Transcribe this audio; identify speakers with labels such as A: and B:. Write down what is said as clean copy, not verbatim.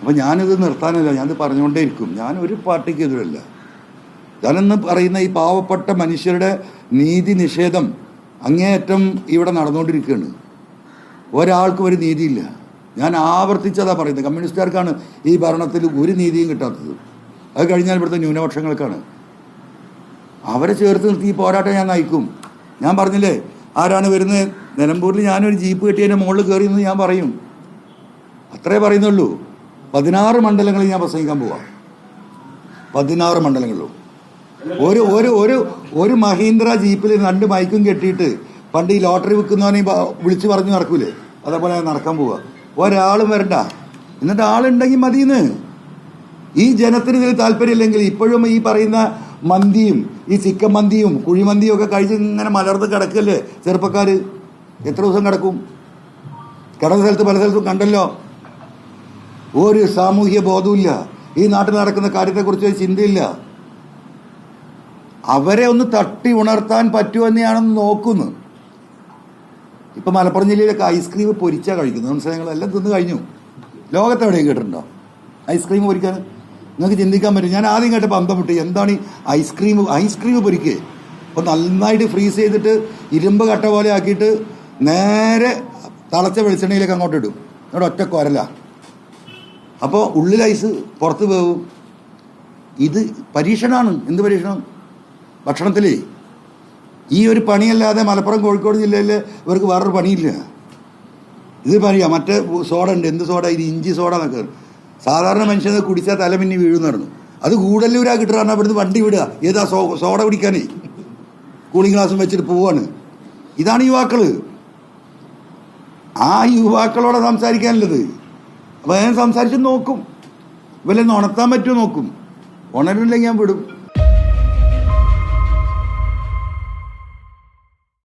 A: അപ്പം ഞാനിത് നിർത്താനല്ല, ഞാനിത് പറഞ്ഞുകൊണ്ടേ ഇരിക്കും. ഞാൻ ഒരു പാർട്ടിക്ക് എതിരല്ല. ഞാനെന്ന് പറയുന്ന ഈ പാവപ്പെട്ട മനുഷ്യരുടെ നീതി നിഷേധം അങ്ങേയറ്റം ഇവിടെ നടന്നുകൊണ്ടിരിക്കുകയാണ്. ഒരാൾക്കും ഒരു നീതിയില്ല. ഞാൻ ആവർത്തിച്ചതാണ് പറയുന്നത്. കമ്മ്യൂണിസ്റ്റുകാർക്കാണ് ഈ ഭരണത്തിൽ ഒരു നീതിയും കിട്ടാത്തത്. അത് കഴിഞ്ഞാൽ ഇവിടുത്തെ ന്യൂനപക്ഷങ്ങൾക്കാണ്. അവരെ ചേർത്ത് നിർത്തി ഈ പോരാട്ടം ഞാൻ നയിക്കും. ഞാൻ പറഞ്ഞില്ലേ, ആരാണ് വരുന്നത്? നിലമ്പൂരിൽ ഞാനൊരു ജീപ്പ് കെട്ടിയതിൻ്റെ മുകളിൽ കയറി എന്ന് ഞാൻ പറയും. അത്രേ പറയുന്നുള്ളൂ. 16 മണ്ഡലങ്ങളിൽ ഞാൻ പ്രസംഗിക്കാൻ പോവാം. 16 മണ്ഡലങ്ങളിലും ഒരു ഒരു ഒരു ഒരു മഹീന്ദ്ര ജീപ്പിൽ 2 മൈക്കും കെട്ടിയിട്ട് പണ്ട് ഈ ലോട്ടറി വിൽക്കുന്നവനെ വിളിച്ചു പറഞ്ഞു നടക്കൂലേ, അതേപോലെ നടക്കാൻ പോവുക. ഒരാളും വരണ്ട. എന്നിട്ട് ആളുണ്ടെങ്കിൽ മതിയെന്ന്. ഈ ജനത്തിന് ഇതിൽ താല്പര്യമില്ലെങ്കിൽ ഇപ്പോഴും ഈ പറയുന്ന മന്തിയും ഈ ചിക്കൻ മന്തിയും കുഴിമന്തിയും ഒക്കെ കഴിച്ച് ഇങ്ങനെ മലർന്ന് കിടക്കല്ലേ ചെറുപ്പക്കാർ. എത്ര ദിവസം കിടക്കും? കിടന്ന സ്ഥലത്ത് പല സ്ഥലത്തും കണ്ടല്ലോ. ഒരു സാമൂഹ്യ ബോധവുമില്ല. ഈ നാട്ടിൽ നടക്കുന്ന കാര്യത്തെക്കുറിച്ച് ഒരു ചിന്തയില്ല. അവരെ ഒന്ന് തട്ടി ഉണർത്താൻ പറ്റുമെന്ന് ഞാനൊന്ന് നോക്കുന്നു. ഇപ്പം മലപ്പുറം ജില്ലയിലൊക്കെ ഐസ്ക്രീം പൊരിച്ചാൽ കഴിക്കുന്നത്. മനസ്സിലായി? എല്ലാം തിന്ന് കഴിഞ്ഞു. ലോകത്തെവിടെയും കേട്ടിട്ടുണ്ടോ ഐസ്ക്രീം പൊരിക്കാൻ? നിങ്ങൾക്ക് ചിന്തിക്കാൻ പറ്റും. ഞാൻ ആദ്യം കേട്ടപ്പോൾ അന്തം വിട്ടു. എന്താണ് ഈ ഐസ്ക്രീം പൊരിക്കുക? അപ്പോൾ നന്നായിട്ട് ഫ്രീസ് ചെയ്തിട്ട് ഇരുമ്പ് കട്ട പോലെ ആക്കിയിട്ട് നേരെ തിളച്ച വെളിച്ചെണ്ണയിലേക്ക് അങ്ങോട്ട് ഇടും. അവിടെ ഒറ്റ കുരല. അപ്പോൾ ഉള്ളിൽ ഐസ്, പുറത്ത് വേവും. ഇത് പരീക്ഷണമാണ്. എന്ത് പരീക്ഷണം? ഭക്ഷണത്തിൽ ഈ ഒരു പണിയല്ലാതെ മലപ്പുറം കോഴിക്കോട് ജില്ലയിൽ ഇവർക്ക് വേറൊരു പണിയില്ല. ഇത് പറയാം. മറ്റേ സോഡ ഉണ്ട്. എന്ത് സോഡ? ഇത് ഇഞ്ചി സോഡ എന്നൊക്കെ. സാധാരണ മനുഷ്യനെ കുടിച്ചാൽ തലമിന്നി വീഴുന്നായിരുന്നു. അത് കൂടല്ലൂരാ കിട്ടുകയാണ്. അവിടുന്ന് വണ്ടി വിടുക. ഏതാ സോഡ കുടിക്കാനേ കൂളിംഗ് ഗ്ലാസും വെച്ചിട്ട് പോവാണ്. ഇതാണ് യുവാക്കൾ. ആ യുവാക്കളോടെ സംസാരിക്കാനുള്ളത്. അപ്പോൾ ഞാൻ സംസാരിച്ച് നോക്കും. ഇവരെന്ന് ഉണർത്താൻ പറ്റുമോ നോക്കും. ഉണരില്ലെങ്കിൽ ഞാൻ വിടും.